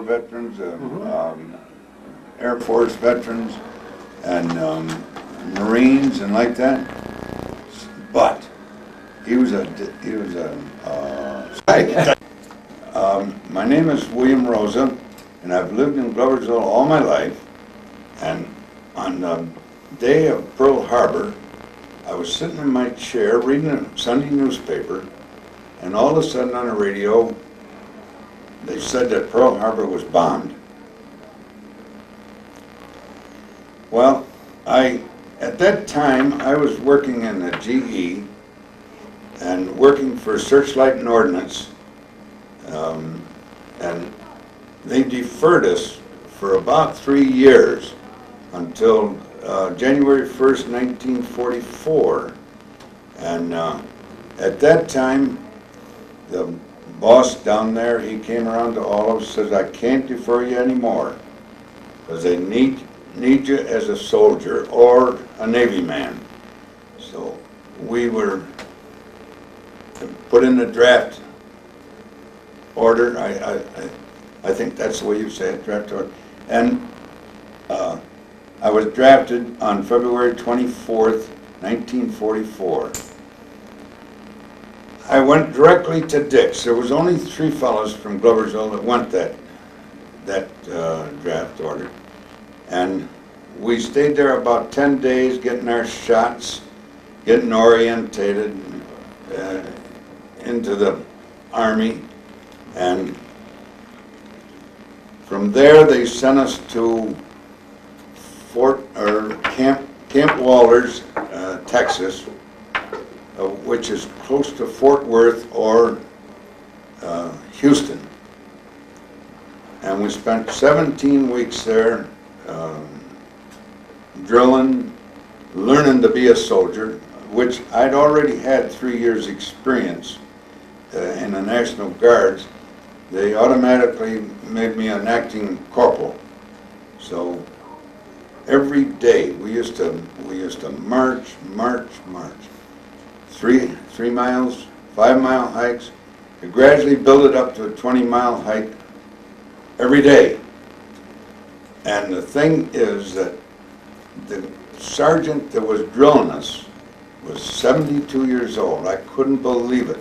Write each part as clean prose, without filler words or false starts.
veterans, Air Force veterans, and Marines and like that. But he was a my name is William Rosa, and I've lived in Gloversville all my life. And on the day of Pearl Harbor, I was sitting in my chair reading a Sunday newspaper, and all of a sudden on the radio, they said that Pearl Harbor was bombed. Well, at that time, I was working in the GE and working for Searchlight and Ordnance, and they deferred us for about 3 years until January 1st, 1944. And at that time, the boss down there, he came around to all of us, says, I can't defer you anymore, because they need you as a soldier or a Navy man. So we were put in the draft order. I think that's the way you say it, draft order. And I was drafted on February 24th, 1944. I went directly to Dick's. There was only 3 fellows from Gloversville that went that draft order. And we stayed there about 10 days getting our shots, getting orientated into the Army. And from there they sent us to Camp Walters, Texas, which is close to Fort Worth or Houston. And we spent 17 weeks there drilling, learning to be a soldier, which I'd already had 3 years experience in the National Guards. They automatically made me an acting corporal. So every day we used to march. 3 miles, 5-mile hikes. We gradually built it up to a 20-mile hike every day. And the thing is that the sergeant that was drilling us was 72 years old. I couldn't believe it.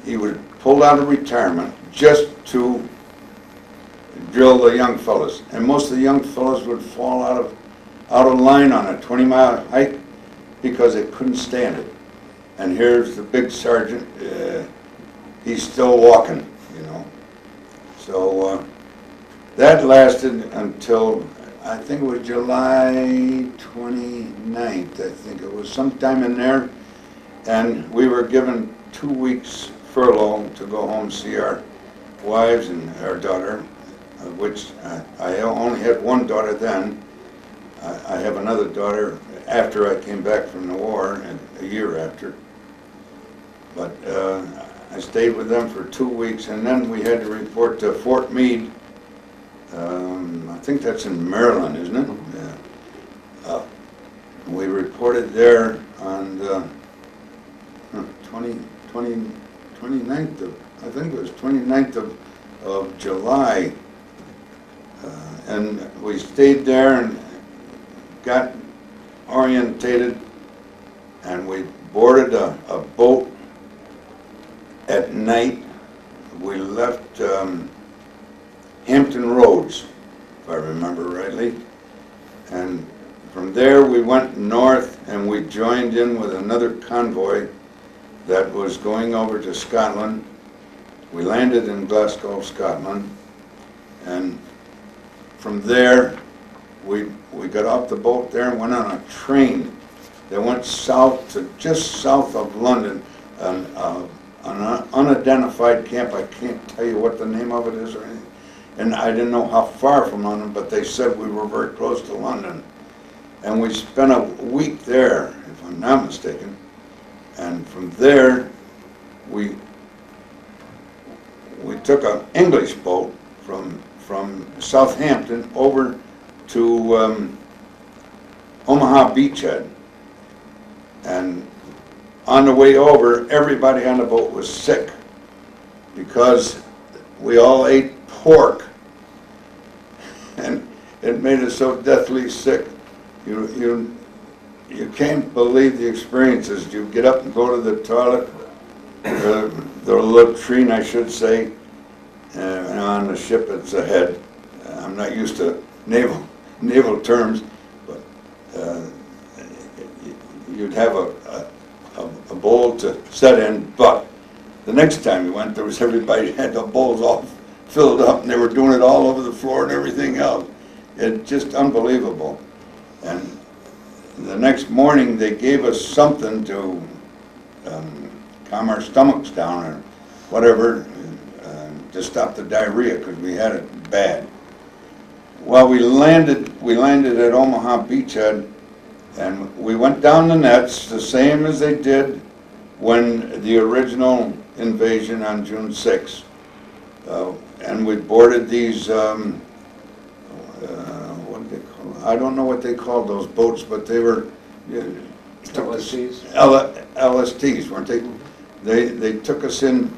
He would pull out of retirement just to drill the young fellas. And most of the young fellas would fall out of line on a 20-mile hike because they couldn't stand it. And here's the big sergeant, he's still walking, you know. So that lasted until, I think it was July 29th, I think it was sometime in there. And we were given 2 weeks furlough to go home see our wives and our daughter, which I only had one daughter then. I have another daughter after I came back from the war, and a year after. But I stayed with them for 2 weeks, and then we had to report to Fort Meade. I think that's in Maryland, isn't it? Yeah. We reported there on the 29th of, I think it was 29th of July. And we stayed there and got orientated, and we boarded a boat at night. We left Hampton Roads, if I remember rightly, and from there we went north and we joined in with another convoy that was going over to Scotland. We landed in Glasgow, Scotland, and from there we got off the boat there and went on a train that went south to just south of London, an unidentified camp. I can't tell you what the name of it is or anything. And I didn't know how far from London, but they said we were very close to London. And we spent a week there, if I'm not mistaken. And from there, we took an English boat from Southampton over to Omaha Beachhead. And on the way over, everybody on the boat was sick because we all ate pork and it made us so deathly sick. You can't believe the experiences. You get up and go to the toilet, the latrine, I should say, and on the ship it's a head. I'm not used to naval terms, but you'd have a bowl to set in, but the next time you went, there was everybody had the bowls all filled up, and they were doing it all over the floor and everything else. It's just unbelievable. And the next morning, they gave us something to calm our stomachs down or whatever, to stop the diarrhea, because we had it bad. Well, we landed at Omaha Beachhead, and we went down the nets the same as they did when the original invasion on June 6th. And we boarded these, what do they call? I don't know what they called those boats, but they were LSTs? LSTs, weren't they? They took us in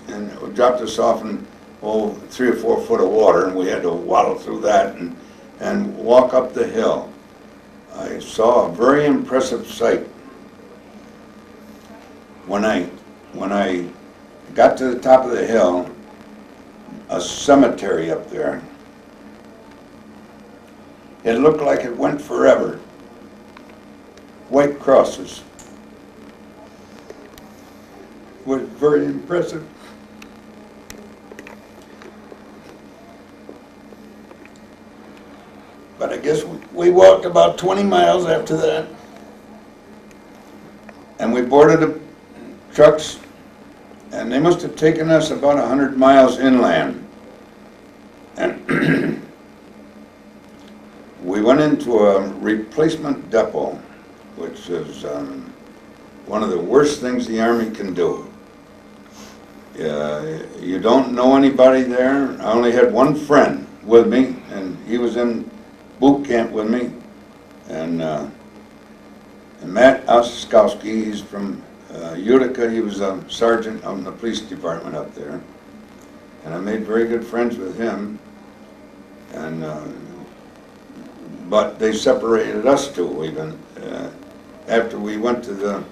and dropped us off in 3 or 4 foot of water, and we had to waddle through that and walk up the hill. I saw a very impressive sight. When I got to the top of the hill, a cemetery up there. It looked like it went forever. White crosses. It was very impressive. But I guess we walked about 20 miles after that, and we boarded the trucks, and they must have taken us about 100 miles inland. And we went into a replacement depot, which is one of the worst things the Army can do. You don't know anybody there. I only had one friend with me, and he was in boot camp with me, and Matt Oskowski, he's from Utica. He was a sergeant in the police department up there, and I made very good friends with him. And but they separated us two even after we went to the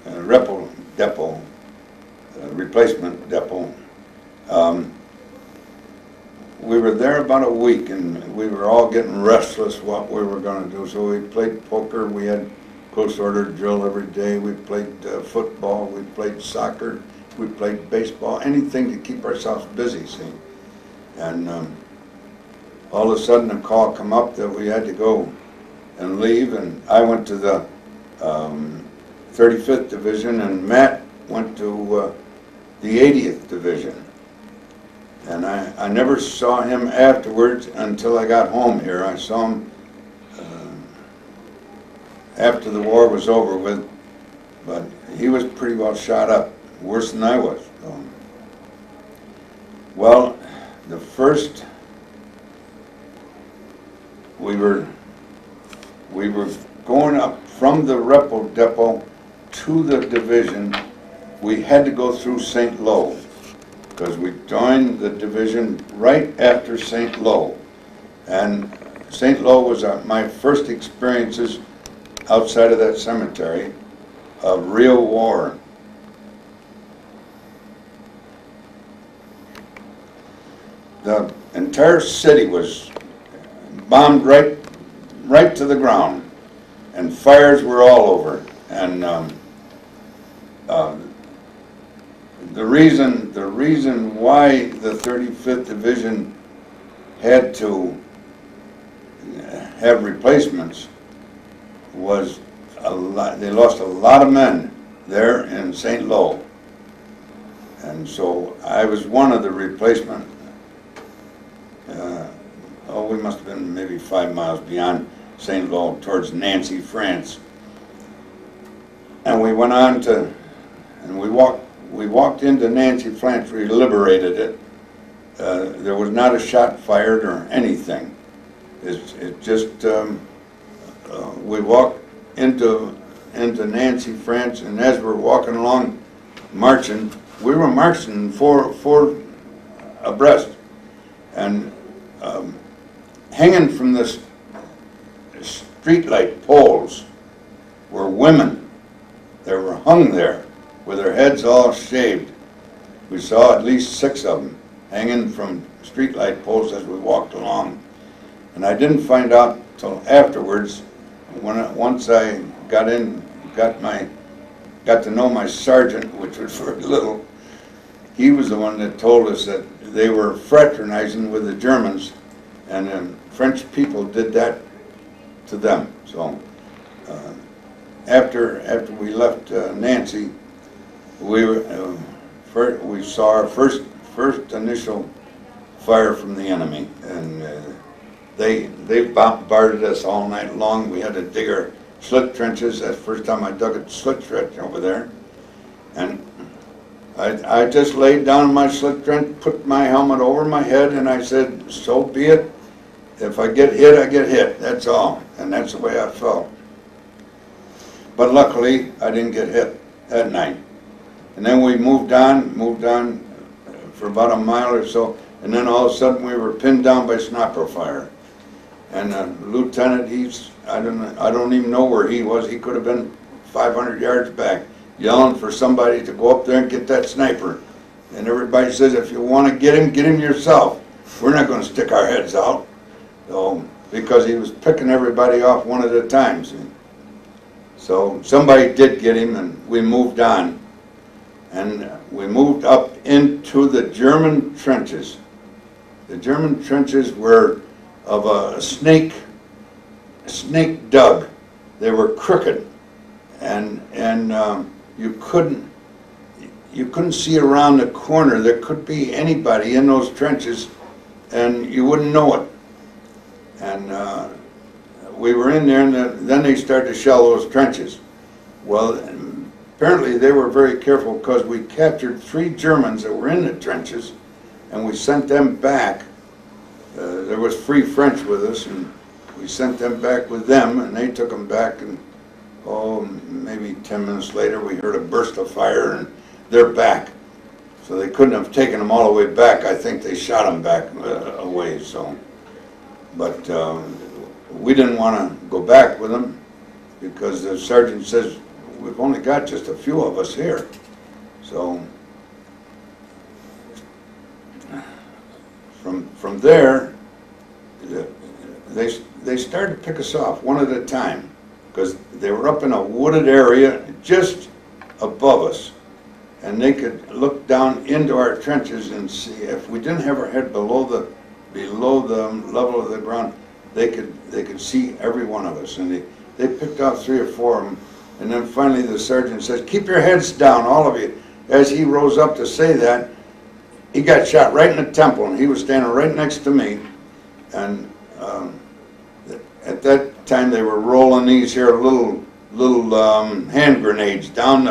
Repo depot, replacement depot. We were there about a week, and we were all getting restless what we were going to do. So we played poker. We had close order drill every day. We played football. We played soccer. We played baseball. Anything to keep ourselves busy, see. And all of a sudden, a call come up that we had to go and leave. And I went to the 35th Division, and Matt went to the 80th Division. And I never saw him afterwards until I got home here. I saw him after the war was over with, but he was pretty well shot up, worse than I was. Well, the first, we were going up from the Repo depot to the division. We had to go through St. Lo, because we joined the division right after St. Lo. And St. Lo was my first experiences outside of that cemetery of real war. The entire city was bombed right to the ground, and fires were all over. And the reason why the 35th Division had to have replacements was they lost a lot of men there in St. Lo. And so I was one of the replacement. We must have been maybe 5 miles beyond St. Lo towards Nancy, France. And we went on to, and we walked into Nancy, France. We liberated it. There was not a shot fired or anything. It just, we walked into Nancy, France, and as we're walking along, marching, we were marching four abreast And hanging from the streetlight poles were women. They were hung there with their heads all shaved. We saw at least 6 of them hanging from streetlight poles as we walked along. And I didn't find out till afterwards, once I got to know my sergeant, which was very little. He was the one that told us that they were fraternizing with the Germans, and French people did that to them. So after we left Nancy, we saw our first initial fire from the enemy, and they bombarded us all night long. We had to dig our slit trenches. That's the first time I dug a slit trench over there. And I just laid down in my slit trench, put my helmet over my head, and I said, so be it. If I get hit, I get hit. That's all. And that's the way I felt. But luckily, I didn't get hit that night. And then we moved on for about a mile or so, and then all of a sudden we were pinned down by sniper fire. And Lieutenant, I don't even know where he was. He could have been 500 yards back, yelling for somebody to go up there and get that sniper. And everybody says, if you want to get him yourself. We're not going to stick our heads out. So, because he was picking everybody off one at a time. See? So somebody did get him, and we moved on. And we moved up into the German trenches. The German trenches were of a snake dug. They were crooked, and you couldn't see around the corner. There could be anybody in those trenches, and you wouldn't know it. And we were in there, and then they started to shell those trenches. Well, apparently they were very careful, because we captured 3 Germans that were in the trenches, and we sent them back. There was free French with us, and we sent them back with them, and they took them back, and maybe 10 minutes later we heard a burst of fire, and they're back. So they couldn't have taken them all the way back. I think they shot them back away. So, but we didn't want to go back with them, because the sergeant says, we've only got just a few of us here. So from there, they started to pick us off one at a time, because they were up in a wooded area just above us, and they could look down into our trenches and see. If we didn't have our head below the level of the ground, they could see every one of us, and they picked off 3 or 4 of them. And then finally the sergeant says, keep your heads down, all of you. As he rose up to say that, he got shot right in the temple, and he was standing right next to me. And at that time they were rolling these here little hand grenades down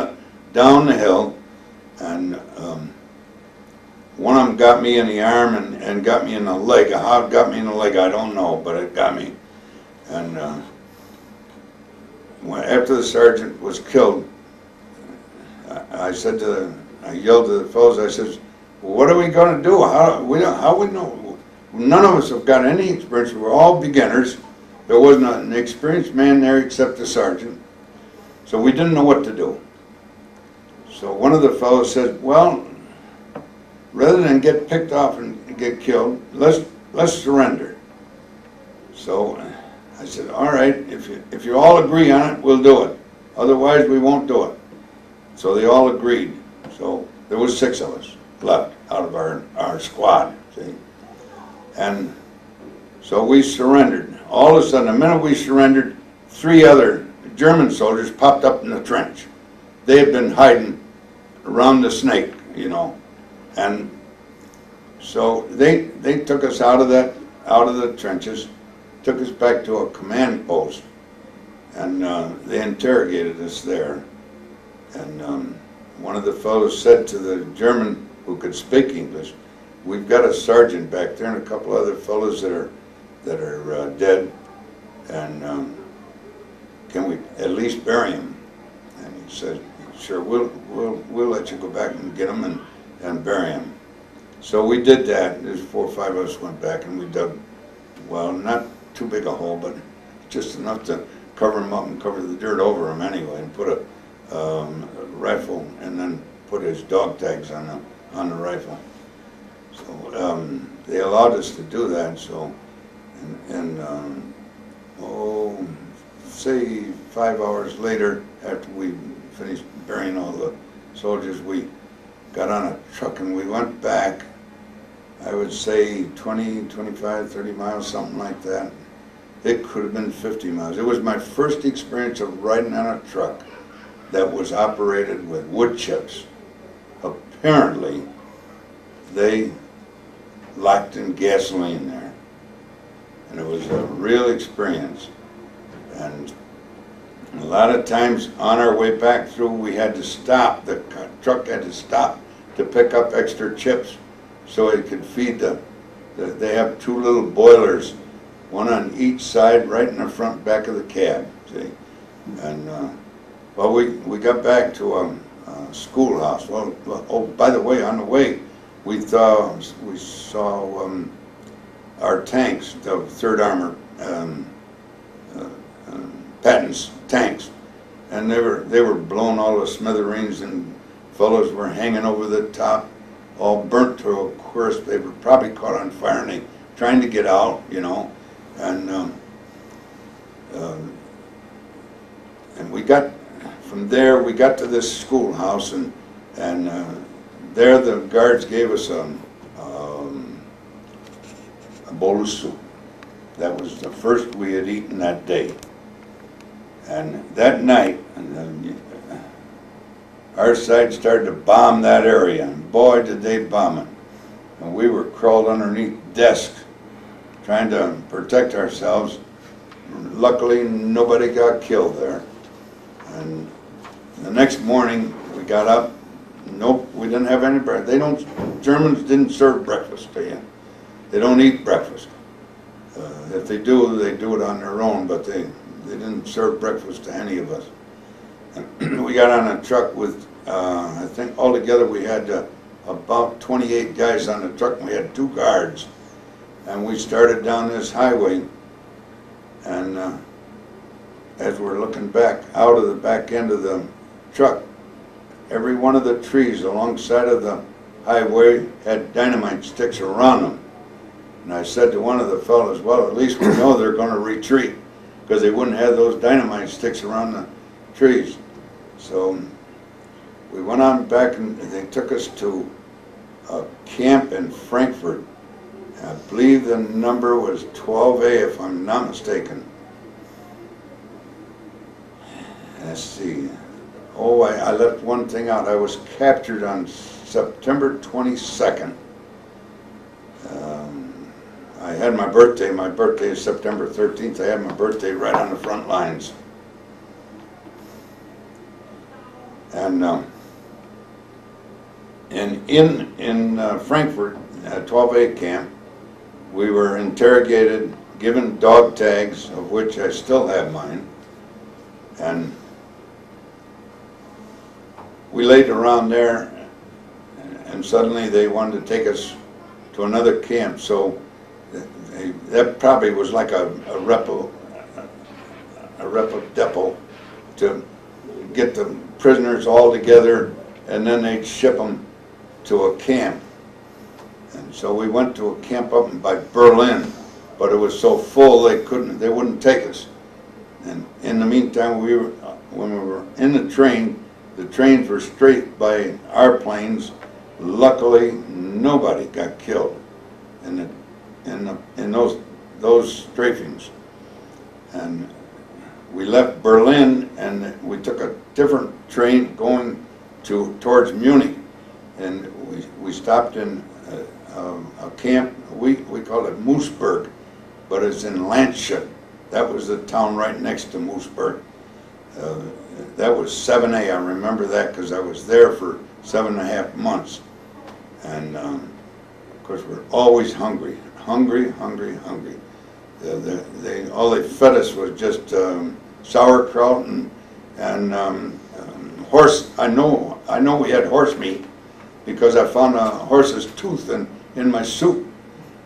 the hill. And one of them got me in the arm and got me in the leg. How it got me in the leg, I don't know, but it got me. And after the sergeant was killed, I yelled to the fellows, I said, well, what are we going to do? How we know? None of us have got any experience. We're all beginners. There wasn't an experienced man there except the sergeant. So we didn't know what to do. So one of the fellows said, well, rather than get picked off and get killed, let's surrender. So I said, all right, if you all agree on it, we'll do it. Otherwise, we won't do it. So they all agreed. So there was 6 of us left out of our squad, see? And so we surrendered. All of a sudden, the minute we surrendered, 3 other German soldiers popped up in the trench. They had been hiding around the snake, you know. And so they took us out of the trenches, took us back to a command post, and they interrogated us there. And one of the fellows said to the German who could speak English, we've got a sergeant back there and a couple other fellows that are dead, and can we at least bury him? And he said, sure, we'll let you go back and get him and bury him. So we did that. There's 4 or 5 of us went back and we dug, well, not too big a hole, but just enough to cover him up and cover the dirt over him anyway, and put a rifle, and then put his dog tags on the rifle. So they allowed us to do that. So, say 5 hours later, after we finished burying all the soldiers, we got on a truck and we went back. I would say 20, 25, 30 miles, something like that. It could have been 50 miles. It was my first experience of riding on a truck that was operated with wood chips. Apparently, they locked in gasoline there. And it was a real experience. And a lot of times on our way back through, we had to stop. The truck had to stop to pick up extra chips so it could feed they have 2 little boilers, one on each side, right in the front back of the cab, see? And, well, we got back to a schoolhouse. Well, oh, by the way, on the way, we saw our tanks, the 3rd Armor Patton's tanks, and they were blown all to smithereens, and fellows were hanging over the top, all burnt to a crisp. They were probably caught on fire, and they trying to get out, you know, and we got from there. We got to this schoolhouse, and there the guards gave us a bowl of soup. That was the first we had eaten that day. And that night, our side started to bomb that area, and boy did they bomb it. And we were crawled underneath desks trying to protect ourselves. Luckily, nobody got killed there. And the next morning, we got up. Nope, we didn't have any breakfast. Germans didn't serve breakfast to you. They don't eat breakfast. If they do it on their own, but they didn't serve breakfast to any of us. And we got on a truck with, I think altogether we had about 28 guys on the truck, and we had 2 guards. And we started down this highway, and as we're looking back, out of the back end of the truck, every one of the trees alongside of the highway had dynamite sticks around them. And I said to one of the fellows, well, at least we know they're going to retreat, because they wouldn't have those dynamite sticks around the trees. So we went on back, and they took us to a camp in Frankfurt. I believe the number was 12A, if I'm not mistaken. Let's see. Oh, I left one thing out. I was captured on September 22nd. I had my birthday. My birthday is September 13th. I had my birthday right on the front lines. And in Frankfurt, at 12A camp, we were interrogated, given dog tags, of which I still have mine, and we laid around there, and suddenly they wanted to take us to another camp. So that probably was like a repo depot to get the prisoners all together, and then they'd ship them to a camp. And so we went to a camp up by Berlin, but it was so full they wouldn't take us. And in the meantime, when we were in the trains were straight by our planes. Luckily, nobody got killed in those strafings. And we left Berlin, and we took a different train going towards Munich, and we stopped in a camp. We called it Moosburg, but it's in Landshut. That was the town right next to Moosburg. That was 7A. I remember that because I was there for 7.5 months. And of course, we're always hungry. All they fed us was just sauerkraut and horse. I know we had horse meat because I found a horse's tooth in my soup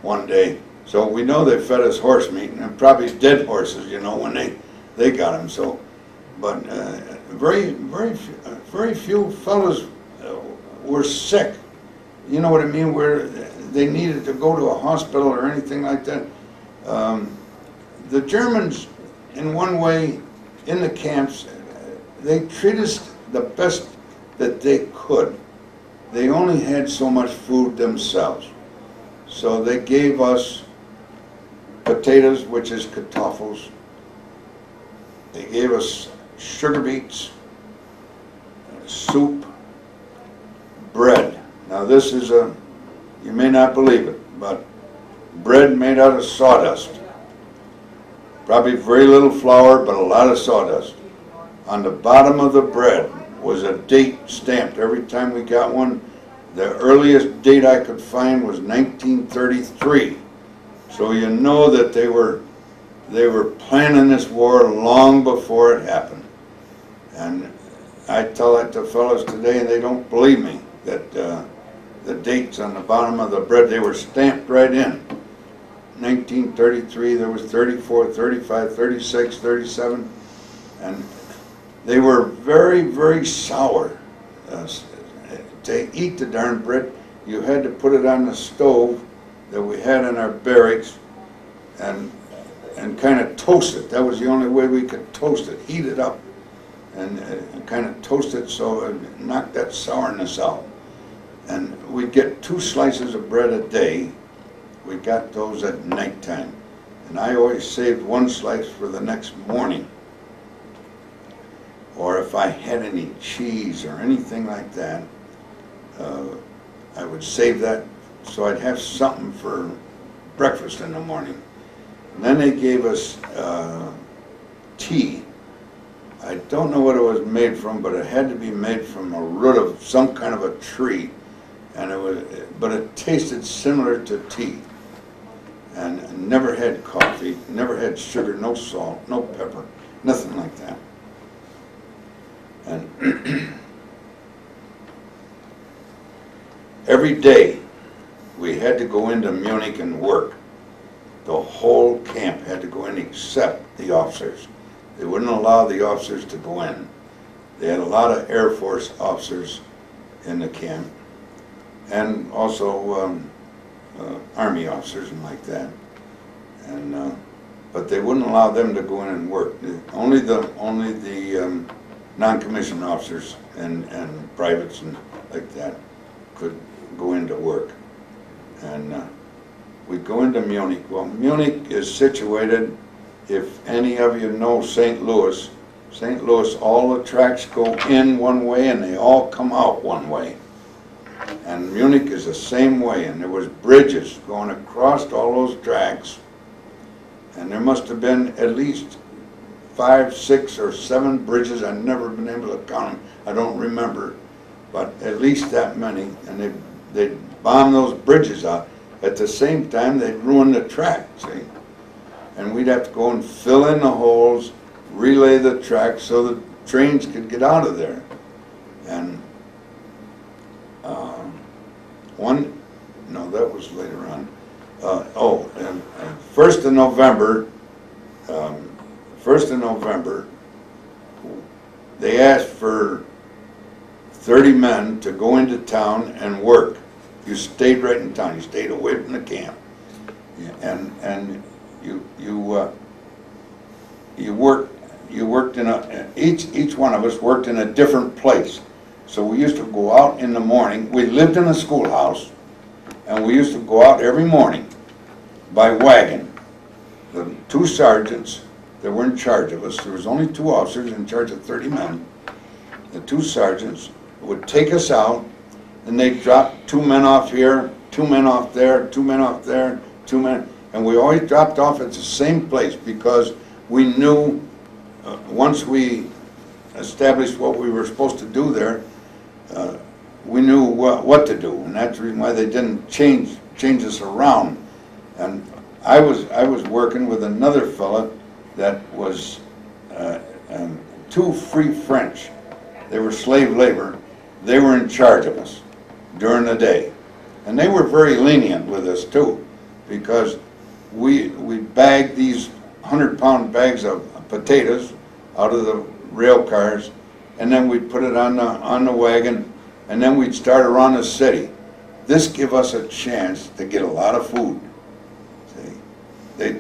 one day. So we know they fed us horse meat, and probably dead horses, you know, when they got them. So, but very few fellows were sick. You know what I mean? Where they needed to go to a hospital or anything like that. The Germans, in one way, in the camps, they treated us the best that they could. They only had so much food themselves. So they gave us potatoes, which is kartoffels. They gave us sugar beets, soup, bread. Now this is you may not believe it, but bread made out of sawdust. Probably very little flour, but a lot of sawdust. On the bottom of the bread was a date stamped every time we got one. The earliest date I could find was 1933. So you know that they were planning this war long before it happened. And I tell that to fellows today, and they don't believe me, that the dates on the bottom of the bread, they were stamped right in. 1933, there was 34, 35, 36, 37, and they were very, very sour. To eat the darn bread, you had to put it on the stove that we had in our barracks and kind of toast it. That was the only way we could toast it, heat it up and kind of toast it so it knocked that sourness out. And we'd get 2 slices of bread a day. We got those at nighttime. And I always saved 1 slice for the next morning. Or if I had any cheese or anything like that, I would save that so I'd have something for breakfast in the morning. And then they gave us tea. I don't know what it was made from, but it had to be made from a root of some kind of a tree. And but it tasted similar to tea. And never had coffee, never had sugar, no salt, no pepper, nothing like that. And every day we had to go into Munich and work. The whole camp had to go in except the officers. They wouldn't allow the officers to go in. They had a lot of Air Force officers in the camp, and also Army officers and like that. And but they wouldn't allow them to go in and work. Only the non-commissioned officers and privates and like that could go into work. And we'd go into Munich. Well, Munich is situated, if any of you know St. Louis, all the tracks go in one way and they all come out one way. And Munich is the same way, and there was bridges going across all those tracks, and there must have been at least 5, 6, or 7 bridges. I've never been able to count them. I don't remember, but at least that many. And they'd bomb those bridges out. At the same time, they'd ruin the track, see? And we'd have to go and fill in the holes, relay the track so the trains could get out of there. And no, that was later on. 1st of November, they asked for 30 men to go into town and work. You stayed right in town. You stayed away from the camp, and you worked in each one of us worked in a different place. So we used to go out in the morning. We lived in a schoolhouse, and we used to go out every morning by wagon. The 2 sergeants that were in charge of us, there was only 2 officers in charge of 30 men. The 2 sergeants would take us out, and they'd drop 2 men off here, 2 men off there, 2 men off there, 2 men, and we always dropped off at the same place because we knew once we established what we were supposed to do there, we knew what to do, and that's the reason why they didn't change us around. And I was working with another fella that was 2 free French. They were slave labor. They were in charge of us during the day, And they were very lenient with us too, because we bagged these 100-pound bags of potatoes out of the rail cars, and then we'd put it on the wagon, and then we'd start around the city. This gave us a chance to get a lot of food. See,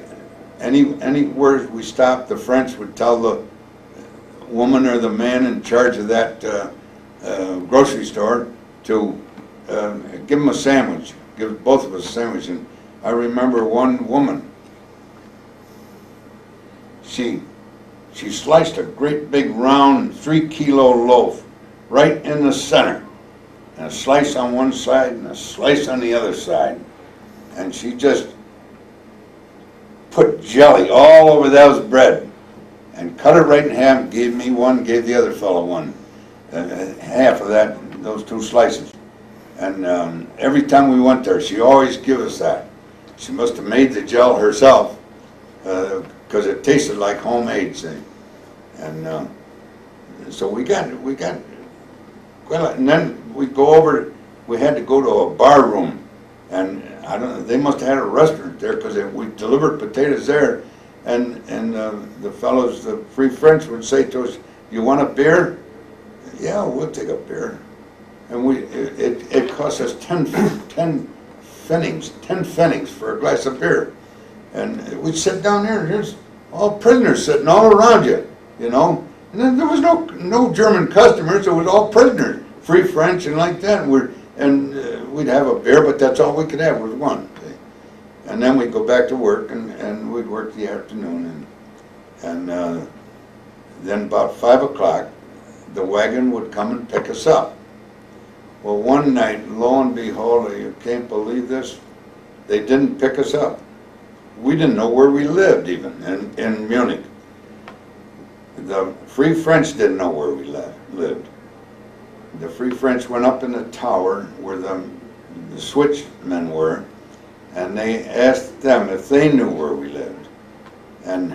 anywhere we stopped, the French would tell the woman or the man in charge of that grocery store to give them a sandwich, give both of us a sandwich. And I remember one woman, she sliced a great big round 3-kilo loaf right in the center, and a slice on one side and a slice on the other side, and she just put jelly all over those bread and cut it right in half, gave me one, gave the other fellow one, half of that, those 2 slices. And every time we went there, she always give us that. She must have made the gel herself, because it tasted like homemade, see. And so we got well, and then we go over. We had to go to a bar room, and I don't know. They must have had a restaurant there, because we delivered potatoes there, and the fellows, the Free French, would say to us, "You want a beer?" "Yeah, we'll take a beer." And it cost us 10 pfennigs for a glass of beer. And we'd sit down there, and there's all prisoners sitting all around you, you know. And then there was no German customers, it was all prisoners, Free French and like that. And we'd have a beer, but that's all we could have was one. See? And then we'd go back to work, and we'd work the afternoon. And then about 5 o'clock, the wagon would come and pick us up. Well, one night, lo and behold, you can't believe this, they didn't pick us up. We didn't know where we lived even in Munich. The Free French didn't know where we lived. The Free French went up in the tower where the switchmen were, and they asked them if they knew where we lived. And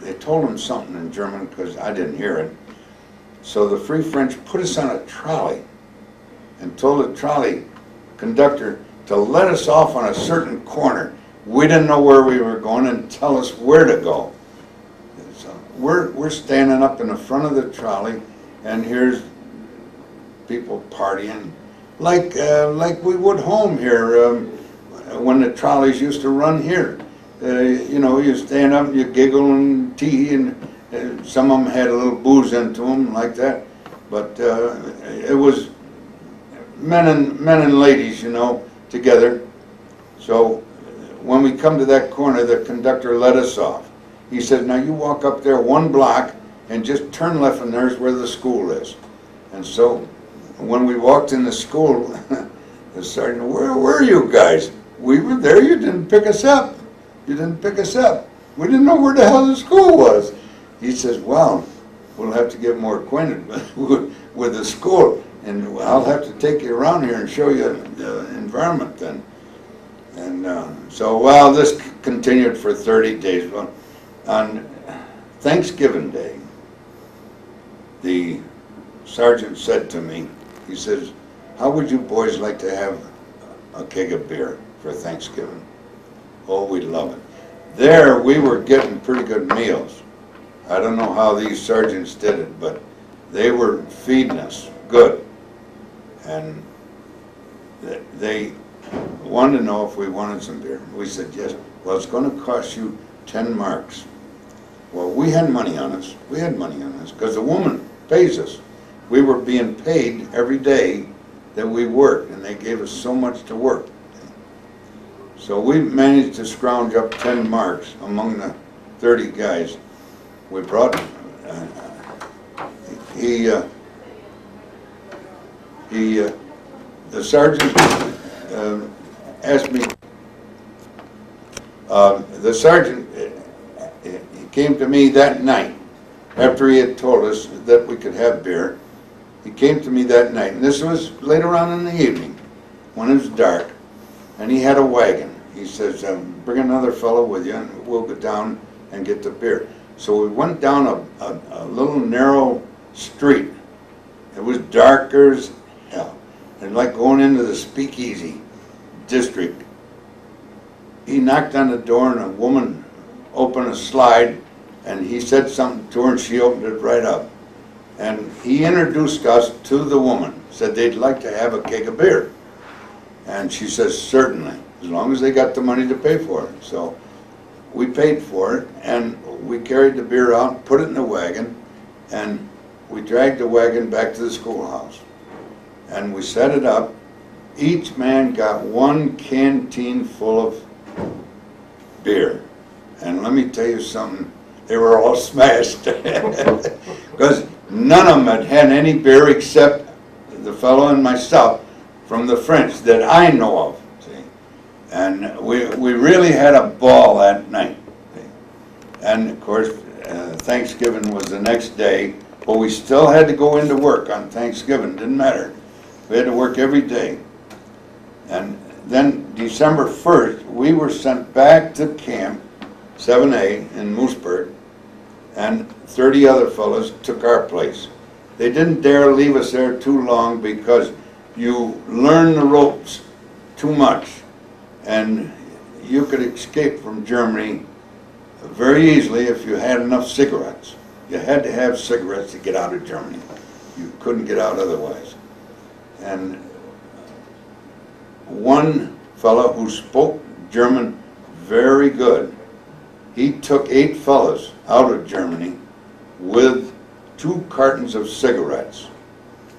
they told them something in German, because I didn't hear it. So the Free French put us on a trolley and told the trolley conductor to let us off on a certain corner. We didn't know where we were going, and tell us where to go. So we're standing up in the front of the trolley, and here's people partying like we would home here when the trolleys used to run here. You know, you stand up, you giggle and tea, and some of them had a little booze into them like that. But it was men and ladies, you know, together. So when we come to that corner, the conductor let us off. He said, "Now you walk up there 1 block and just turn left, and there's where the school is." And so when we walked in the school, the sergeant, where were you guys? "We were there, you didn't pick us up. You didn't pick us up. We didn't know where the hell the school was." He says, "Well, we'll have to get more acquainted with the school, and I'll have to take you around here and show you the environment then." And so, well, this continued for 30 days. Well, on Thanksgiving Day, the sergeant said to me, he says, "How would you boys like to have a keg of beer for Thanksgiving?" Oh, we love it. There, we were getting pretty good meals. I don't know how these sergeants did it, but they were feeding us good. And they wanted to know if we wanted some beer. We said yes. "Well, it's going to cost you 10 marks. Well, we had money on us. We had money on us because the woman pays us. We were being paid every day that we worked, and they gave us so much to work. So we managed to scrounge up 10 marks among the 30 guys. We brought, the sergeant asked me, the sergeant he came to me that night after he had told us that we could have beer. He came to me that night, and this was later on in the evening when it was dark, and he had a wagon. He says, "Bring another fellow with you, and we'll go down and get the beer." So we went down a little narrow street. It was darker as hell, and like going into the speakeasy. district. He knocked on the door and a woman opened a slide and he said something to her and she opened it right up. And he introduced us to the woman, said they'd like to have a keg of beer. And she says, certainly, as long as they got the money to pay for it. So we paid for it and we carried the beer out, put it in the wagon, and we dragged the wagon back to the schoolhouse. And we set it up. Each man got one canteen full of beer. And let me tell you something, they were all smashed. Because none of them had had any beer except the fellow and myself from the French that I know of. See? And we really had a ball that night. See? And of course, Thanksgiving was the next day, but we still had to go into work on Thanksgiving, didn't matter. We had to work every day. And then December 1st, we were sent back to camp 7A in Moosburg, and 30 other fellows took our place. They didn't dare leave us there too long because you learn the ropes too much, and you could escape from Germany very easily if you had enough cigarettes. You had to have cigarettes to get out of Germany. You couldn't get out otherwise. And one fellow who spoke German very good, he took 8 fellows out of Germany with 2 cartons of cigarettes,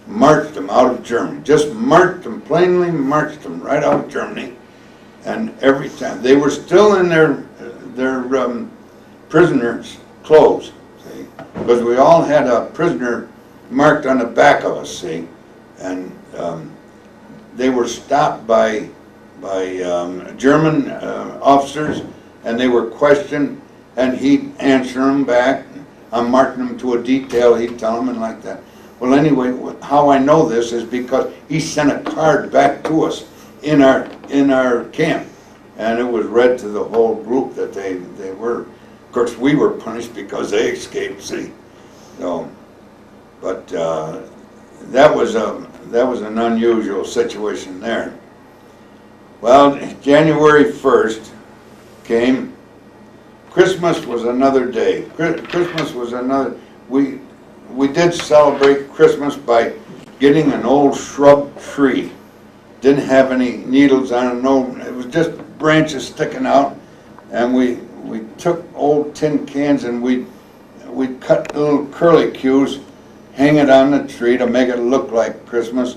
marched them out of Germany, just marched them, plainly marched them right out of Germany. And every time, they were still in their prisoners' clothes, see, because we all had a prisoner marked on the back of us, see, and they were stopped by German officers, and they were questioned, and he'd answer them back. I'm marking them to a detail, he'd tell them, and like that. Well, anyway, how I know this is because he sent a card back to us in our camp, and it was read to the whole group that they were. Of course, we were punished because they escaped. See, so, but that was an unusual situation there. Well, January 1st came. Christmas was another day. Christmas was another. We did celebrate Christmas by getting an old shrub tree. Didn't have any needles on it. No, it was just branches sticking out, and we took old tin cans and we cut little curlicues, hang it on the tree to make it look like Christmas.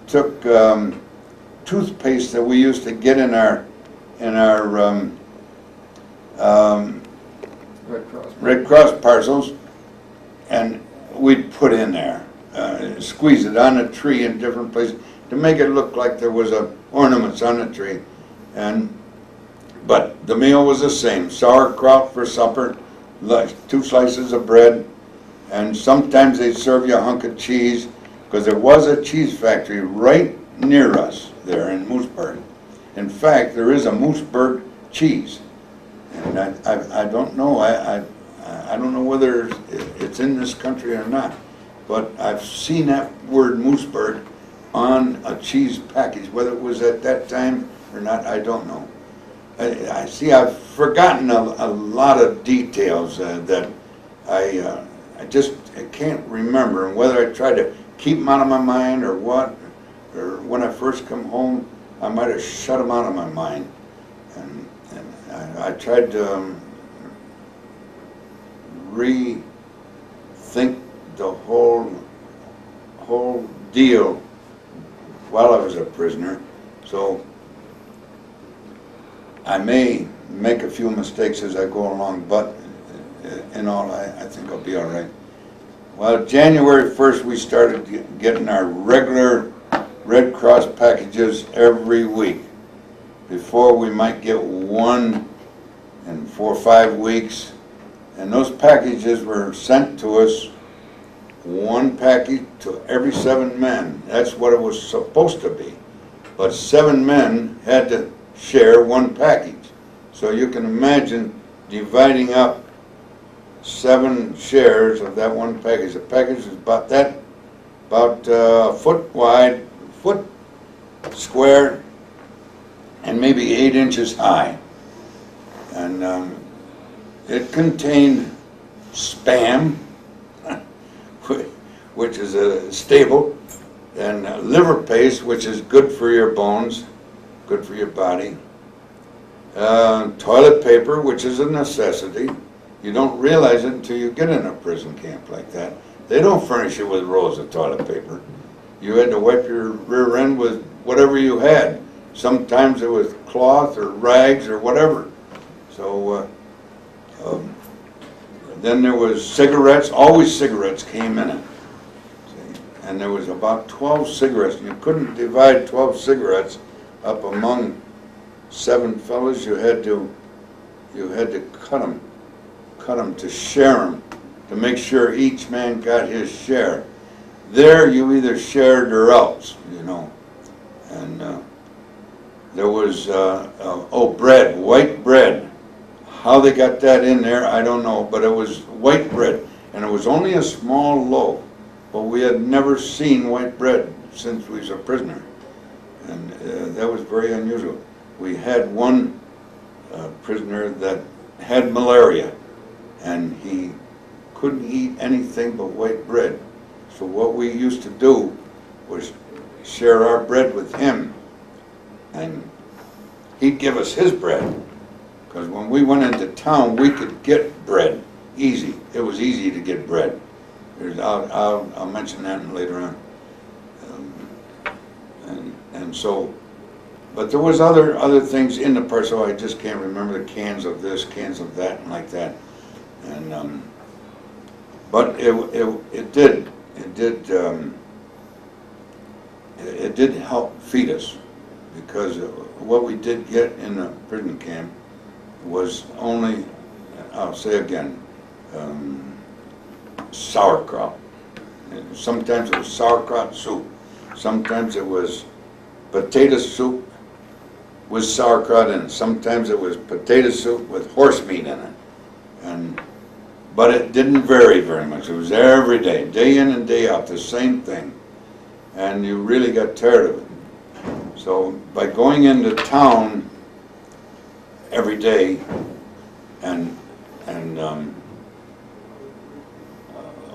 Took toothpaste that we used to get in our Red Cross parcels, and we'd put in there, squeeze it on the tree in different places to make it look like there was ornaments on the tree. But the meal was the same: sauerkraut for supper, 2 slices of bread, and sometimes they'd serve you a hunk of cheese, because there was a cheese factory right near us there in Moosburg. In fact, there is a Moosburg cheese, and I don't know. I don't know whether it's in this country or not, but I've seen that word Moosburg on a cheese package. Whether it was at that time or not, I don't know. I see I've forgotten a lot of details that I can't remember, and whether I try to keep them out of my mind or what, or when I first come home, I might have shut them out of my mind. And I tried to rethink the whole deal while I was a prisoner. So I may make a few mistakes as I go along, but in all, I think I'll be all right. Well, January 1st, we started getting our regular Red Cross packages every week. Before, we might get one in 4 or 5 weeks, and those packages were sent to us, 1 package to every 7 men. That's what it was supposed to be. But 7 men had to share 1 package. So you can imagine dividing up 7 shares of that 1 package. The package is about a foot wide, foot square, and maybe 8 inches high. And it contained Spam, which is a staple, and liver paste, which is good for your bones, good for your body. Toilet paper, which is a necessity. You don't realize it until you get in a prison camp like that. They don't furnish you with rolls of toilet paper. You had to wipe your rear end with whatever you had. Sometimes it was cloth or rags or whatever. So then there was cigarettes. Always cigarettes came in it. See? And there was about 12 cigarettes. You couldn't divide 12 cigarettes up among 7 fellows. You had to cut them to share them, to make sure each man got his share. There you either shared or else, you know. And there was bread, white bread. How they got that in there, I don't know, but it was white bread, and it was only a small loaf. But we had never seen white bread since we was a prisoner, and that was very unusual. We had one prisoner that had malaria, and he couldn't eat anything but white bread. So what we used to do was share our bread with him, and he'd give us his bread. Because when we went into town, we could get bread easy. It was easy to get bread. I'll mention that later on. And so, but there was other things in the parcel. I just can't remember, the cans of this, cans of that, and like that. And but it did help feed us, because what we did get in the prison camp was only, I'll say again, sauerkraut. Sometimes it was sauerkraut soup. Sometimes it was potato soup with sauerkraut in it. Sometimes it was potato soup with horse meat in it. But it didn't vary very much. It was every day in and day out, the same thing. And you really got tired of it. So by going into town every day and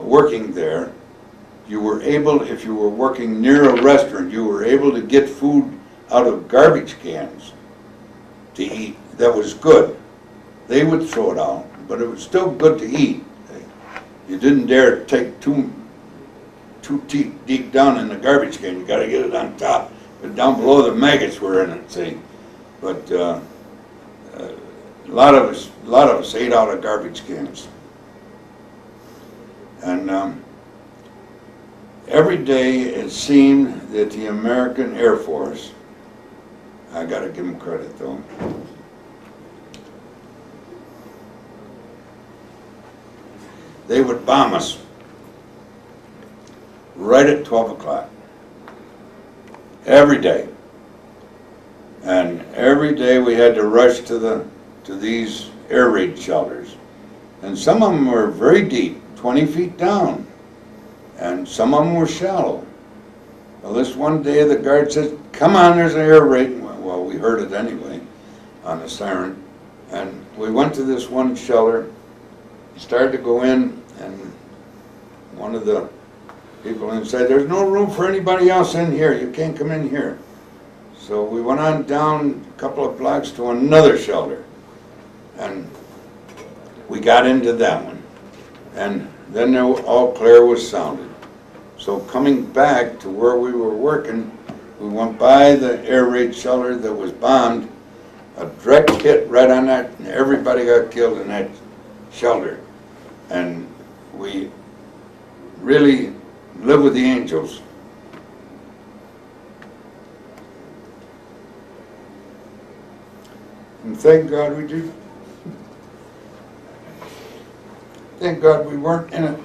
working there, you were able, if you were working near a restaurant, you were able to get food out of garbage cans to eat that was good. They would throw it out, but it was still good to eat. You didn't dare take too deep down in the garbage can. You got to get it on top, but down below the maggots were in it. See, but a lot of us ate out of garbage cans, and every day it seemed that the American Air Force, I got to give them credit though, they would bomb us right at 12 o'clock. Every day. And every day we had to rush to these air raid shelters. And some of them were very deep, 20 feet down. And some of them were shallow. Well, this one day the guard said, "Come on, there's an air raid." Well, we heard it anyway on the siren. And we went to this one shelter, started to go in, and one of the people inside, "There's no room for anybody else in here. You can't come in here." So we went on down a couple of blocks to another shelter, and we got into that one. And then all clear was sounded. So coming back to where we were working, we went by the air raid shelter that was bombed. A direct hit right on that, and everybody got killed in that shelter. And we really live with the angels. And thank God we did. Thank God we weren't in it.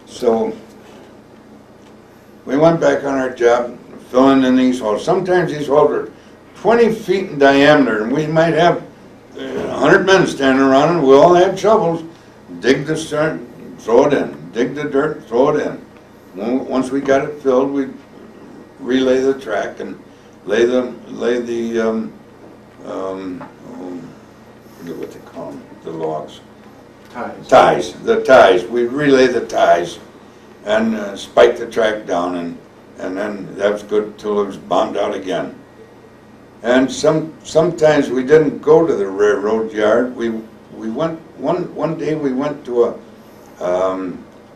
So we went back on our job, filling in these holes. Sometimes these holes are 20 feet in diameter, and we might have 100 men standing around, and we all had shovels. Dig the dirt, throw it in. Dig the dirt, throw it in. Once we got it filled, we'd relay the track and lay the I forget what they call them, the logs. Ties. The ties. We'd relay the ties and spike the track down, and then that was good till it was bombed out again. And sometimes we didn't go to the railroad yard. We went one day. We went to a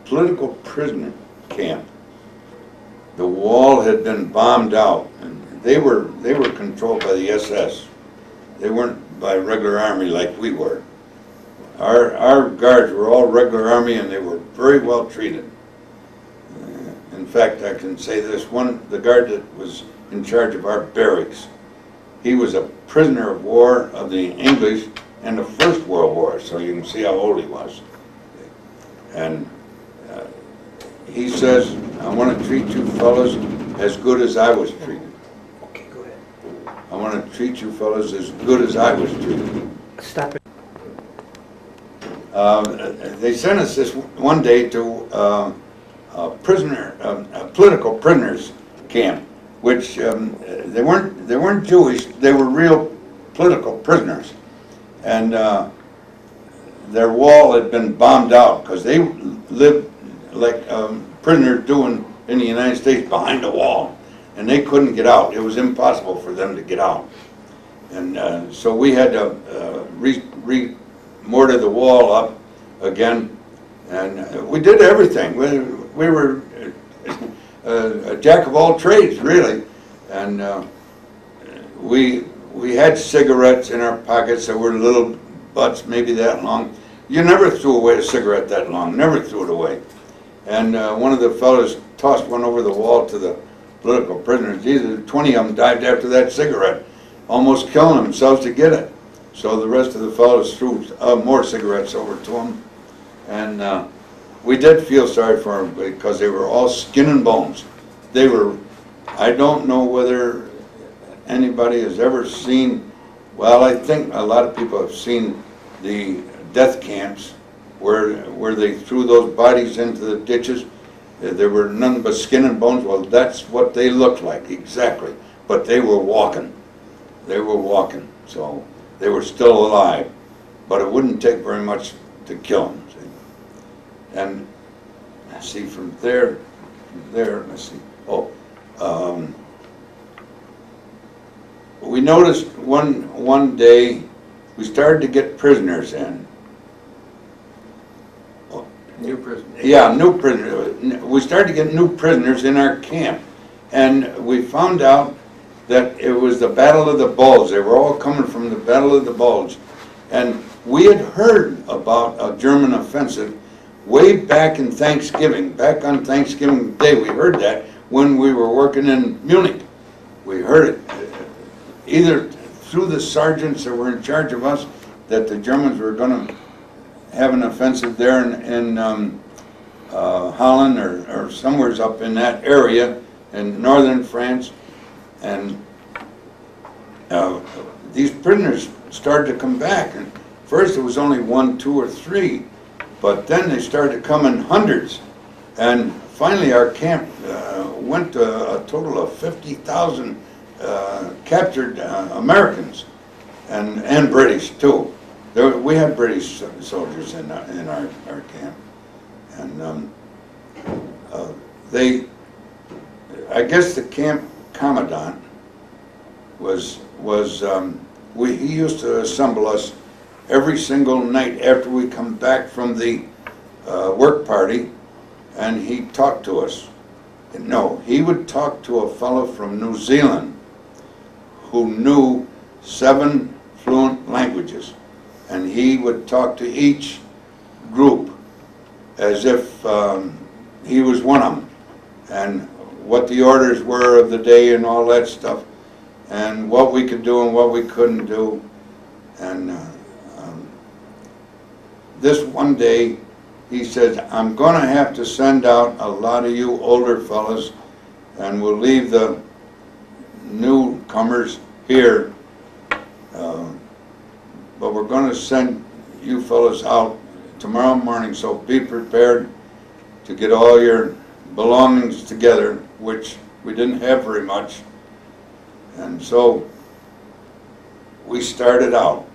political prisoner camp. The wall had been bombed out, and they were controlled by the SS. They weren't by regular army like we were. Our guards were all regular army, and they were very well treated. In fact, I can say this: the guard that was in charge of our barracks, he was a prisoner of war of the English and the First World War, so you can see how old he was. And he says, I want to treat you fellas as good as I was treated. Okay, go ahead. I want to treat you fellas as good as I was treated. Stop it. They sent us this one day to a political prisoners camp, which they weren't Jewish. They were real political prisoners, and their wall had been bombed out because they lived like prisoners do in the United States, behind a wall, and they couldn't get out. It was impossible for them to get out, and so we had to re-mortar the wall up again, and we did everything. We were a jack of all trades, really, and we had cigarettes in our pockets that were little butts, maybe that long. You never threw away a cigarette that long, never threw it away. And one of the fellows tossed one over the wall to the political prisoners. 20 of them dived after that cigarette, almost killing themselves to get it. So the rest of the fellows threw more cigarettes over to them. And we did feel sorry for them because they were all skin and bones. They were, I don't know whether anybody has ever seen, well, I think a lot of people have seen the death camps where they threw those bodies into the ditches. There were none but skin and bones. Well, that's what they looked like, exactly. But they were walking. They were walking. So they were still alive. But it wouldn't take very much to kill them. See? And see, from there, let's see. We noticed one day we started to get prisoners in. New prisoners. Yeah, new prisoners. We started to get new prisoners in our camp, and we found out that it was the Battle of the Bulge. They were all coming from the Battle of the Bulge, and we had heard about a German offensive way back in Thanksgiving. Back on Thanksgiving Day, we heard that when we were working in Munich. We heard it either through the sergeants that were in charge of us that the Germans were going to have an offensive there in Holland or somewheres up in that area in northern France, and these prisoners started to come back. And first it was only 1, 2, or 3, but then they started to come in hundreds, and finally our camp went to a total of 50,000 captured Americans and British too. We had British soldiers in our camp, and I guess the camp commandant he used to assemble us every single night after we come back from the work party, and he talked to us. No, he would talk to a fellow from New Zealand who knew 7 fluent languages. And he would talk to each group as if he was one of them, and what the orders were of the day and all that stuff, and what we could do and what we couldn't do. And this one day, he said, I'm going to have to send out a lot of you older fellas, and we'll leave the newcomers here. But we're going to send you fellas out tomorrow morning, so be prepared to get all your belongings together, which we didn't have very much. And so we started out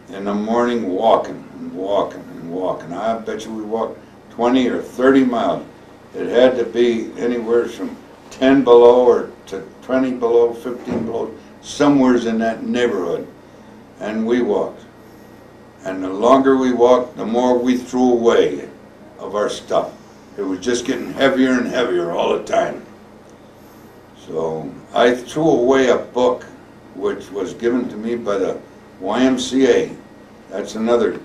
in the morning walking and walking and walking. I bet you we walked 20 or 30 miles. It had to be anywhere from 10 below or to 20 below, 15 below, somewhere's in that neighborhood. And we walked. And the longer we walked, the more we threw away of our stuff. It was just getting heavier and heavier all the time. So I threw away a book which was given to me by the YMCA. That's another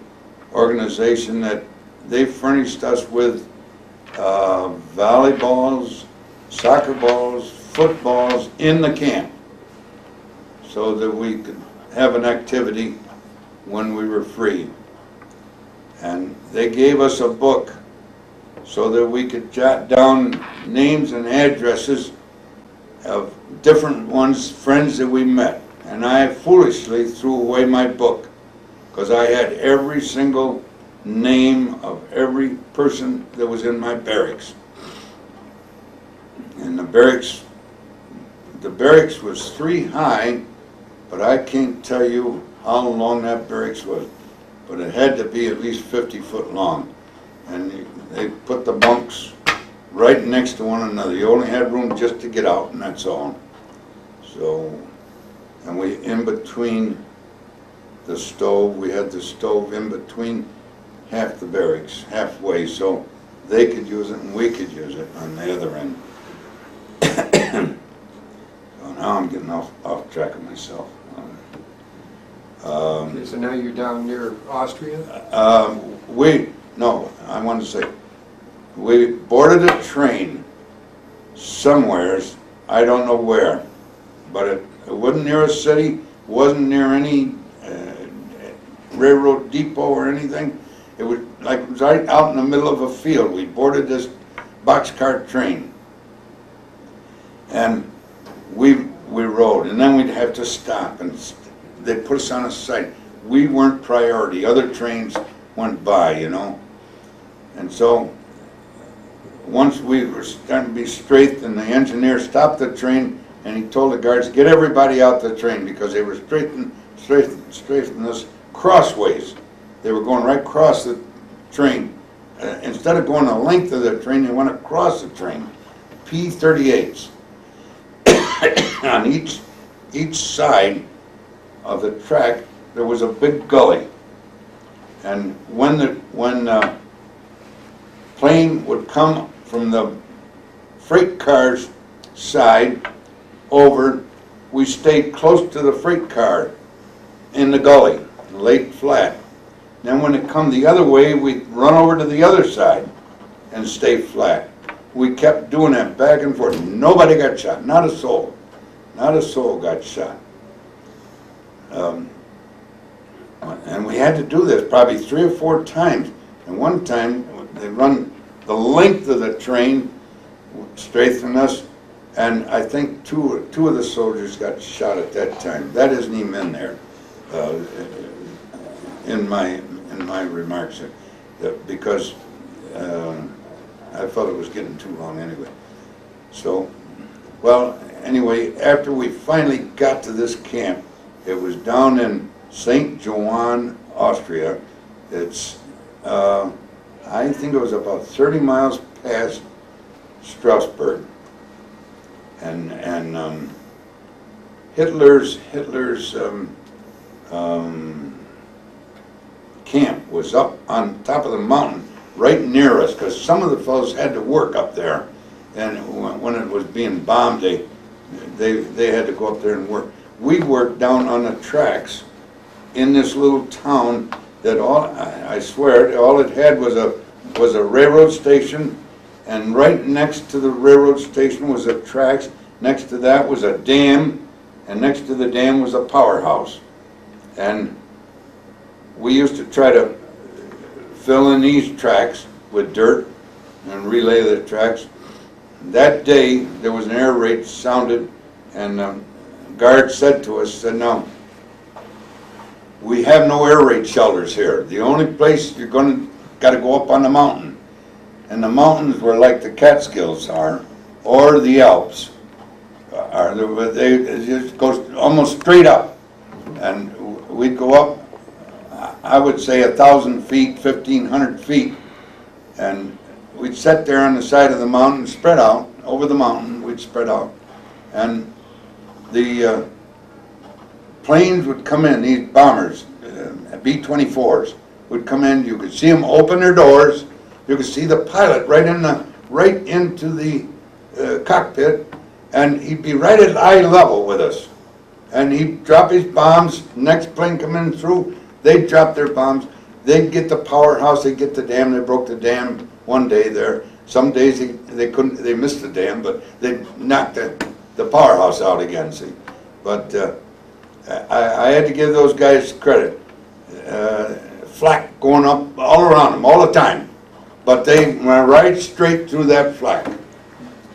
organization that they furnished us with volleyballs, soccer balls, footballs in the camp so that we could have an activity when we were free. And they gave us a book so that we could jot down names and addresses of different ones, friends that we met. And I foolishly threw away my book because I had every single name of every person that was in my barracks. And the barracks was 3 high, but I can't tell you how long that barracks was. But it had to be at least 50 foot long. And they put the bunks right next to one another. You only had room just to get out, and that's all. So, and we, in between the stove, we had the stove in between half the barracks, halfway, so they could use it and we could use it on the other end. So now I'm getting off track of myself. Okay, so now you're down near Austria? No, I wanted to say, we boarded a train somewheres, I don't know where, but it wasn't near a city, wasn't near any railroad depot or anything. It was like right out in the middle of a field. We boarded this boxcar train, and we rode, and then we'd have to stop, and they'd put us on a site. We weren't priority. Other trains went by, you know. And so once we were starting to be straight, and the engineer stopped the train, and he told the guards, get everybody out the train, because they were straightening us crossways. They were going right across the train. Instead of going the length of the train, they went across the train. P-38s. On each side of the track, there was a big gully. And when the plane would come from the freight car's side over, we stayed close to the freight car in the gully, laid flat. Then when it come the other way, we'd run over to the other side and stay flat. We kept doing that back and forth. Nobody got shot, not a soul. Not a soul got shot. And we had to do this probably 3 or 4 times. And one time, they run the length of the train, strafing us, and I think two of the soldiers got shot at that time. That isn't even in there in my remarks, because I felt it was getting too long anyway. So, well, anyway, after we finally got to this camp, it was down in St. Johann, Austria. It's, I think it was about 30 miles past Strasbourg. And Hitler's camp was up on top of the mountain right near us, because some of the fellows had to work up there, and when it was being bombed, they had to go up there and work. We worked down on the tracks in this little town that I swear all it had was a railroad station, and right next to the railroad station was the tracks. Next to that was a dam, and next to the dam was a powerhouse. And we used to try to fill in these tracks with dirt and relay the tracks. That day there was an air raid sounded, and the guard said to us, said, "Now, we have no air raid shelters here. The only place you're got to go up on the mountain. And the mountains were like the Catskills are, or the Alps. It just goes almost straight up. And we'd go up, I would say 1,000 feet, 1,500 feet. And we'd sit there on the side of the mountain, spread out, over the mountain, we'd spread out. And the planes would come in, these bombers, B-24s, would come in. You could see them open their doors. You could see the pilot right into the cockpit, and he'd be right at eye level with us. And he'd drop his bombs. Next plane coming through, they'd drop their bombs. They'd get the powerhouse. They'd get the dam. They broke the dam one day there. Some days they couldn't. They missed the dam, but they knocked the powerhouse out again. See, but I had to give those guys credit. Flak going up all around them all the time. But they went right straight through that flak.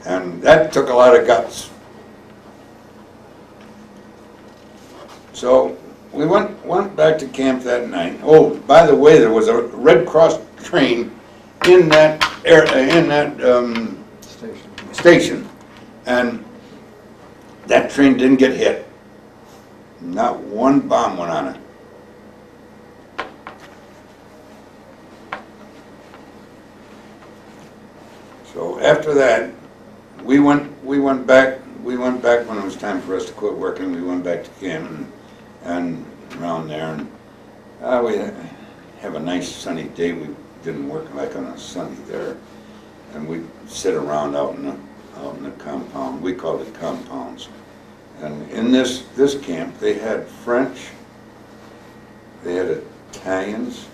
And that took a lot of guts. So we went back to camp that night. Oh, by the way, there was a Red Cross train in that station. And that train didn't get hit. Not one bomb went on it. So after that, we went back when it was time for us to quit working. We went back to camp and around there, and we have a nice sunny day. We didn't work like on a Sunday there, and we'd sit around out in the compound. We called it compounds. And in this camp, they had French, they had Italians.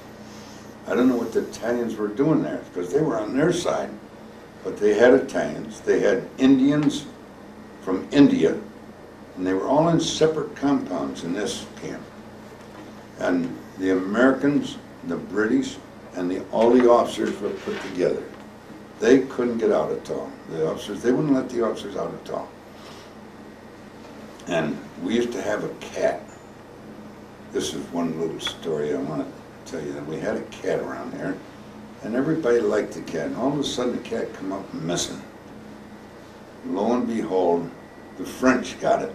I don't know what the Italians were doing there because they were on their side. But they had Italians, they had Indians from India, and they were all in separate compounds in this camp. And the Americans, the British, and all the officers were put together. They couldn't get out at all. The officers, they wouldn't let the officers out at all. And we used to have a cat. This is one little story I want to tell you, that we had a cat around there. And everybody liked the cat, and all of a sudden the cat come up missing. Lo and behold, the French got it.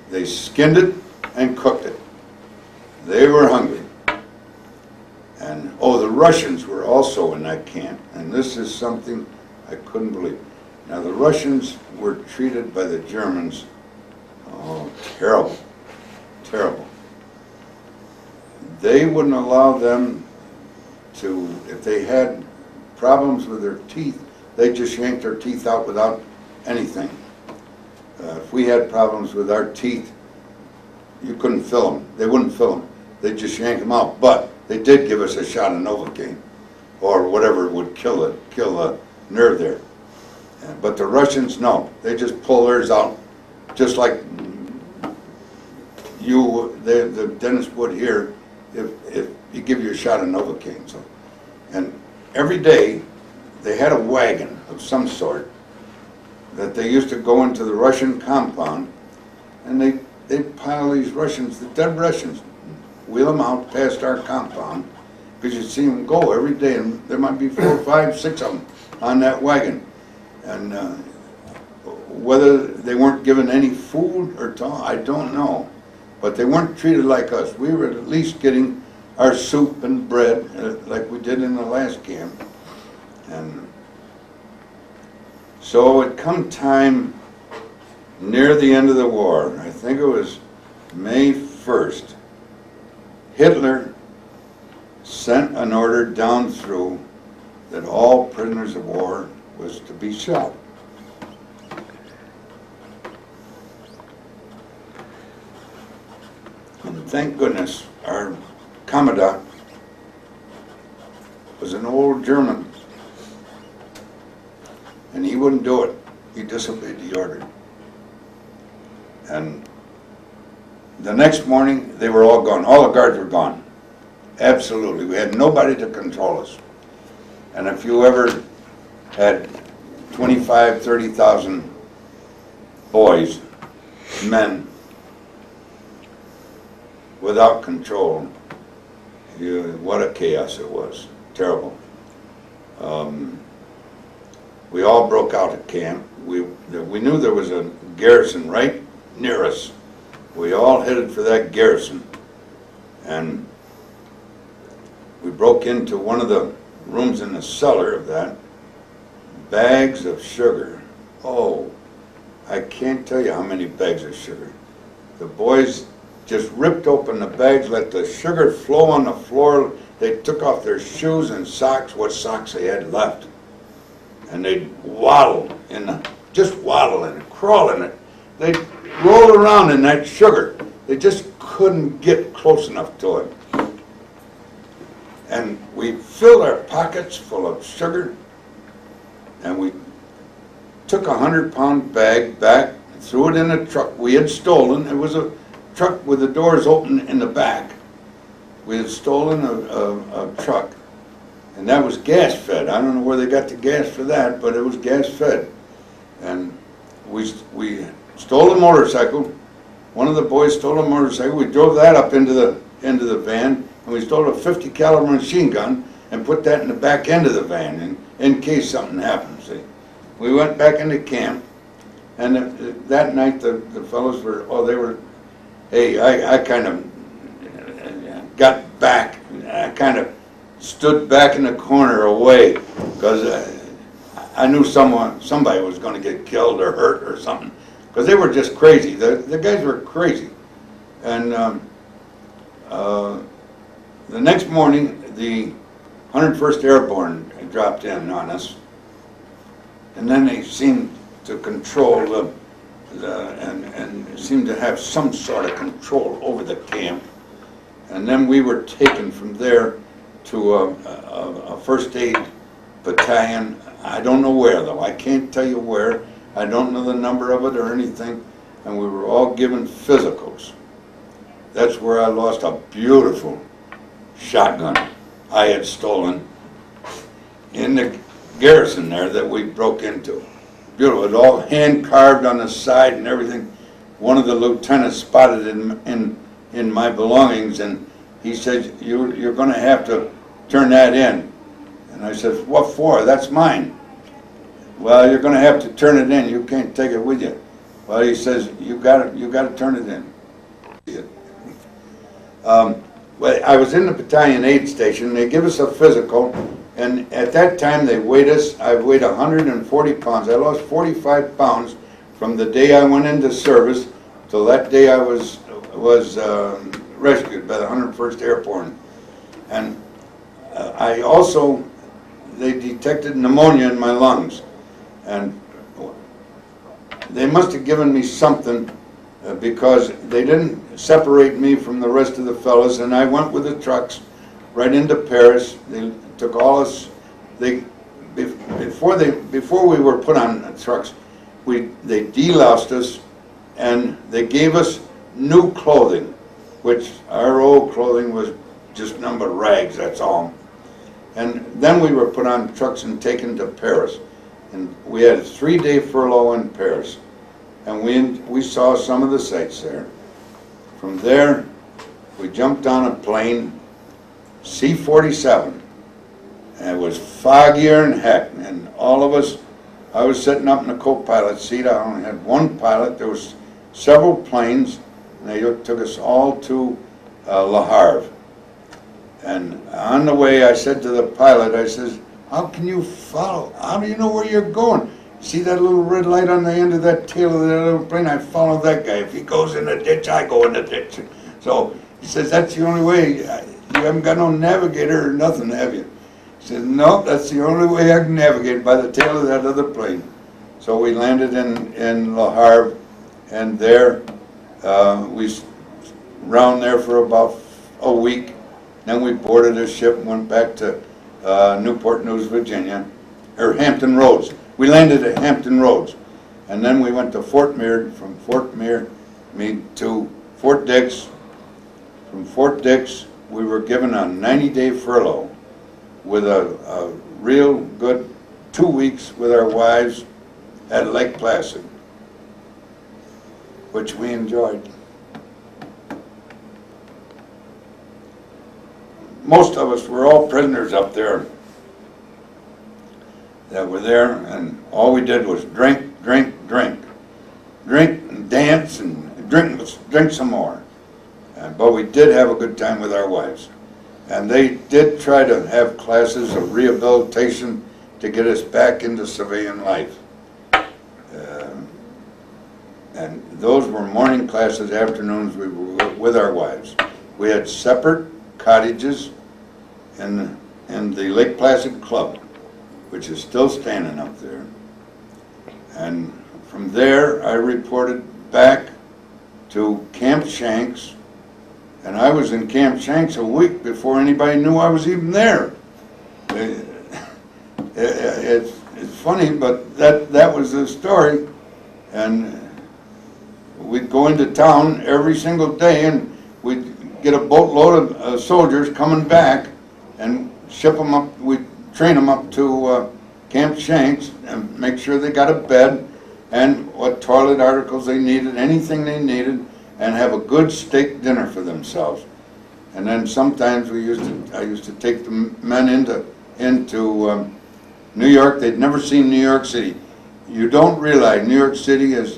They skinned it and cooked it. They were hungry. And the Russians were also in that camp, and this is something I couldn't believe. Now the Russians were treated by the Germans, terrible, terrible. They wouldn't allow them to, if they had problems with their teeth, they just yanked their teeth out without anything. If we had problems with our teeth, you couldn't fill them. They wouldn't fill them. They'd just yank them out. But they did give us a shot of Novocaine, or whatever would kill the nerve there. But the Russians, no. They just pull theirs out, just like the dentist would here, if he give you a shot of Novocaine. So, and every day they had a wagon of some sort that they used to go into the Russian compound, and they'd pile these Russians, the dead Russians, wheel them out past our compound, because you'd see them go every day, and there might be 4, 5, 6 of them on that wagon. And whether they weren't given any food or I don't know. But they weren't treated like us. We were at least getting our soup and bread like we did in the last camp. And so it come time near the end of the war, I think it was May 1st, Hitler sent an order down through that all prisoners of war was to be shot. And thank goodness our Commandant was an old German, and he wouldn't do it. He disobeyed the order. And the next morning, they were all gone. All the guards were gone. Absolutely. We had nobody to control us. And if you ever had 25, 30,000 boys, men, without control. What a chaos it was. Terrible. We all broke out of camp. We knew there was a garrison right near us. We all headed for that garrison. And we broke into one of the rooms in the cellar of that. Bags of sugar. Oh, I can't tell you how many bags of sugar. The boys just ripped open the bags, let the sugar flow on the floor. They took off their shoes and socks, what socks they had left. And they'd waddle just waddle in it, crawl in it. They'd roll around in that sugar. They just couldn't get close enough to it. And we filled our pockets full of sugar, and we took a 100-pound bag back, threw it in a truck we had stolen. It was a truck with the doors open in the back. We had stolen a truck, and that was gas fed. I don't know where they got the gas for that, but it was gas fed. And we stole a motorcycle. One of the boys stole a motorcycle. We drove that up into the van, and we stole a 50 caliber machine gun and put that in the back end of the van in case something happened. See, we went back into camp, and that night the fellows were, hey, I kind of got back. I kind of stood back in the corner away because I knew somebody was going to get killed or hurt or something, because they were just crazy. The guys were crazy. And the next morning, the 101st Airborne dropped in on us, and then they seemed to control and seemed to have some sort of control over the camp. And then we were taken from there to a first aid battalion. I don't know where, though. I can't tell you where. I don't know the number of it or anything. And we were all given physicals. That's where I lost a beautiful shotgun I had stolen in the garrison there that we broke into. Beautiful. It was all hand carved on the side and everything. One of the lieutenants spotted in my belongings, and he said, you're going to have to turn that in. And I said, what for? That's mine. Well, you're going to have to turn it in. You can't take it with you. Well, he says, you got to turn it in. Well, I was in the battalion aid station. They give us a physical, and at that time they weighed us. I weighed 140 pounds. I lost 45 pounds from the day I went into service till that day I was rescued by the 101st Airborne. And I also, they detected pneumonia in my lungs, and they must have given me something because they didn't separate me from the rest of the fellas, and I went with the trucks right into Paris. They took all us. Before we were put on the trucks, they deloused us, and they gave us new clothing, which our old clothing was just nothing but rags. That's all. And then we were put on trucks and taken to Paris, and we had a 3-day furlough in Paris. And we saw some of the sights there. From there, we jumped on a plane, C-47. And it was foggier than heck. And all of us, I was sitting up in the co-pilot seat. I only had one pilot. There was several planes, and they took us all to Le Havre. And on the way, I said to the pilot, I says, how can you follow? How do you know where you're going? See that little red light on the end of that tail of that little plane? I follow that guy. If he goes in the ditch, I go in the ditch. So he says, that's the only way. You haven't got no navigator or nothing, have you? He says, no, that's the only way I can navigate, by the tail of that other plane. So we landed in Le Havre, and there we round there for about a week. Then we boarded a ship and went back to Newport News, Virginia, or Hampton Roads. We landed at Hampton Roads, and then we went to Fort Meade. From Fort Meade to Fort Dix. From Fort Dix, we were given a 90-day furlough with a real good 2 weeks with our wives at Lake Placid, which we enjoyed. most of us were all prisoners up there that were there, and all we did was drink, drink, drink. Drink and dance and drink some more. But we did have a good time with our wives. And they did try to have classes of rehabilitation to get us back into civilian life. And those were morning classes, afternoons we were with our wives. We had separate cottages in the Lake Placid Club, which is still standing up there. And from there, I reported back to Camp Shanks, and I was in Camp Shanks a week before anybody knew I was even there. It's funny, but that was the story. And we'd go into town every single day, and we'd get a boatload of soldiers coming back and ship them up. We'd train them up to Camp Shanks and make sure they got a bed and what toilet articles they needed, anything they needed, and have a good steak dinner for themselves. And then sometimes I used to take the men into New York. They'd never seen New York City. You don't realize New York City has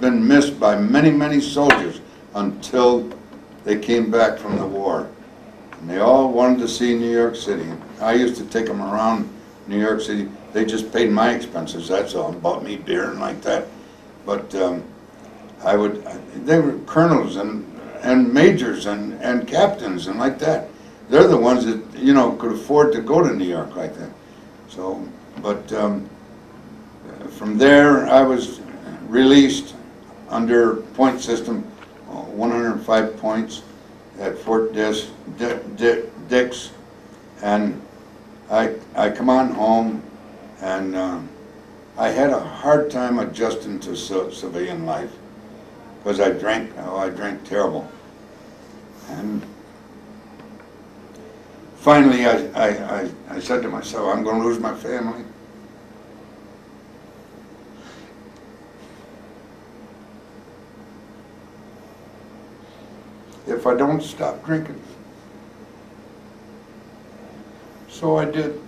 been missed by many, many soldiers until they came back from the war. And they all wanted to see New York City. I used to take them around New York City. They just paid my expenses, that's all, and bought me beer and like that. But they were colonels and majors and captains and like that. They're the ones that, you know, could afford to go to New York like that. So, but from there I was released under point system, 105 points at Fort Dix, and I come on home, and I had a hard time adjusting to civilian life because I drank terrible. And finally I said to myself, I'm going to lose my family. If I don't stop drinking. So I did.